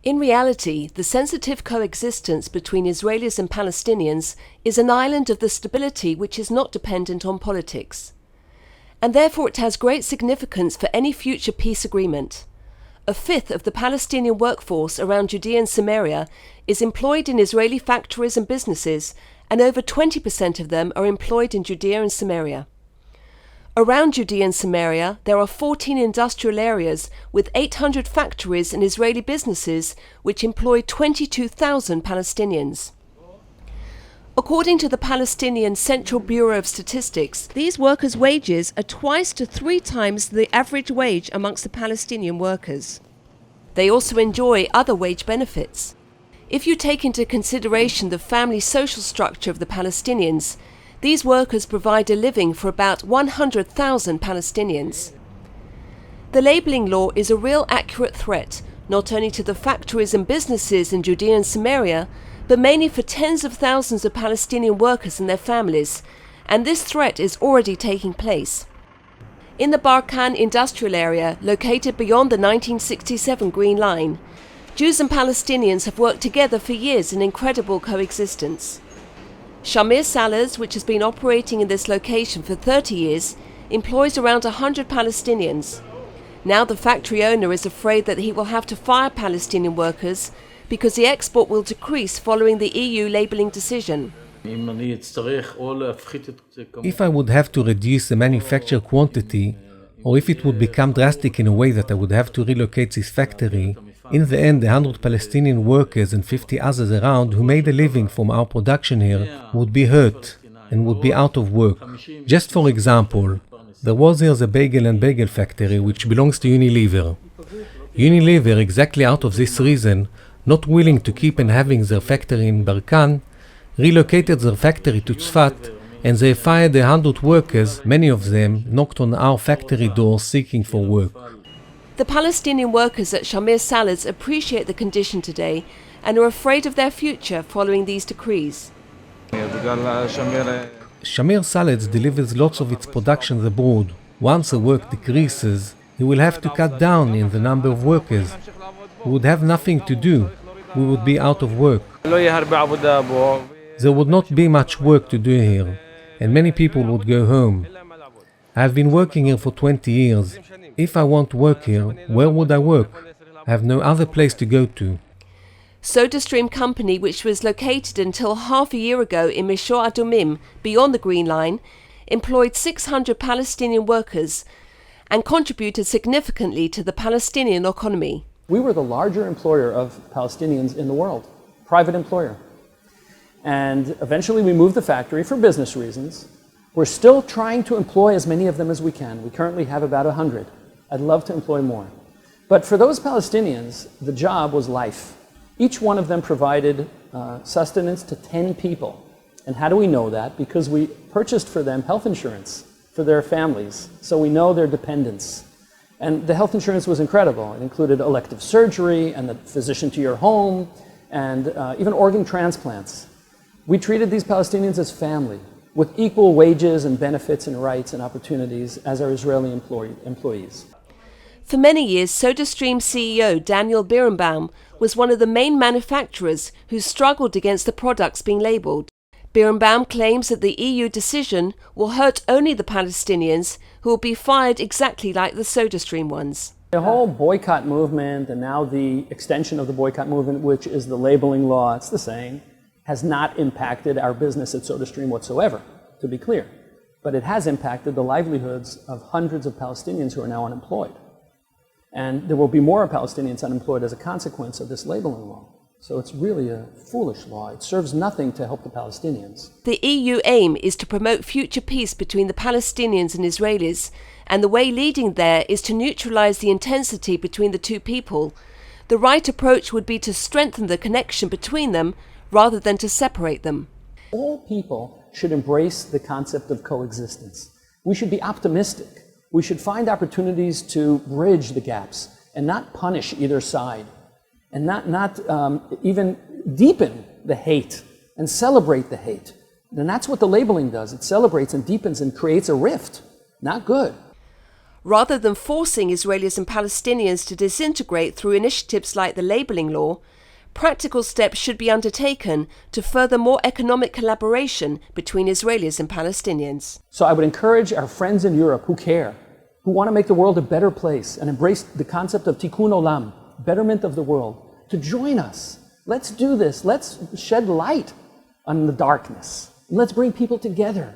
In reality, the sensitive coexistence between Israelis and Palestinians is an island of the stability which is not dependent on politics. And therefore it has great significance for any future peace agreement. A fifth of the Palestinian workforce around Judea and Samaria is employed in Israeli factories and businesses, and over 20% of them are employed in Judea and Samaria. Around Judea and Samaria, there are 14 industrial areas with 800 factories and Israeli businesses which employ 22,000 Palestinians. According to the Palestinian Central Bureau of Statistics, these workers' wages are twice to 3 times the average wage amongst the Palestinian workers. They also enjoy other wage benefits. If you take into consideration the family social structure of the Palestinians, these workers provide a living for about 100,000 Palestinians. The labelling law is a real accurate threat, not only to the factories and businesses in Judea and Samaria, but mainly for tens of thousands of Palestinian workers and their families, and this threat is already taking place. In the Barkan industrial area, located beyond the 1967 Green Line, Jews and Palestinians have worked together for years in incredible coexistence. Shamir Salads, which has been operating in this location for 30 years, employs around 100 Palestinians. Now the factory owner is afraid that he will have to fire Palestinian workers because the export will decrease following the EU labelling decision. If I would have to reduce the manufacture quantity, or if it would become drastic in a way that I would have to relocate this factory, in the end, the 100 Palestinian workers and 50 others around who made a living from our production here would be hurt and would be out of work. Just for example, there was here the Bagel and Bagel factory which belongs to Unilever. Unilever, exactly out of this reason, not willing to keep and having their factory in Barkan, relocated their factory to Tzfat, and they fired 100 workers, many of them knocked on our factory doors seeking for work. The Palestinian workers at Shamir Salads appreciate the condition today and are afraid of their future following these decrees. Shamir Salads delivers lots of its productions abroad. Once the work decreases, he will have to cut down in the number of workers. We would have nothing to do. We would be out of work. There would not be much work to do here, and many people would go home. I have been working here for 20 years. If I want to work here, where would I work? I have no other place to go to. SodaStream Company, which was located until half a year ago in Mishor Adumim, beyond the Green Line, employed 600 Palestinian workers and contributed significantly to the Palestinian economy. We were the larger employer of Palestinians in the world, private employer. And eventually we moved the factory for business reasons. We're still trying to employ as many of them as we can. We currently have about 100. I'd love to employ more. But for those Palestinians, the job was life. Each one of them provided sustenance to 10 people. And how do we know that? Because we purchased for them health insurance for their families, so we know their dependents. And the health insurance was incredible. It included elective surgery and the physician to your home and even organ transplants. We treated these Palestinians as family, with equal wages and benefits and rights and opportunities as our Israeli employees. For many years, SodaStream CEO Daniel Birnbaum was one of the main manufacturers who struggled against the products being labelled. Birnbaum claims that the EU decision will hurt only the Palestinians, who will be fired exactly like the SodaStream ones. The whole boycott movement, and now the extension of the boycott movement, which is the labeling law, it's the same, has not impacted our business at SodaStream whatsoever, to be clear. But it has impacted the livelihoods of hundreds of Palestinians who are now unemployed. And there will be more Palestinians unemployed as a consequence of this labeling law. So it's really a foolish law. It serves nothing to help the Palestinians. The EU aim is to promote future peace between the Palestinians and Israelis, and the way leading there is to neutralize the intensity between the two people. The right approach would be to strengthen the connection between them rather than to separate them. All people should embrace the concept of coexistence. We should be optimistic. We should find opportunities to bridge the gaps and not punish either side, and not even deepen the hate and celebrate the hate. And that's what the labeling does. It celebrates and deepens and creates a rift. Not good. rather than forcing Israelis and Palestinians to disintegrate through initiatives like the labeling law, practical steps should be undertaken to further more economic collaboration between Israelis and Palestinians. So I would encourage our friends in Europe who care, who want to make the world a better place and embrace the concept of tikkun olam, betterment of the world, to join us. Let's do this. Let's shed light on the darkness. Let's bring people together.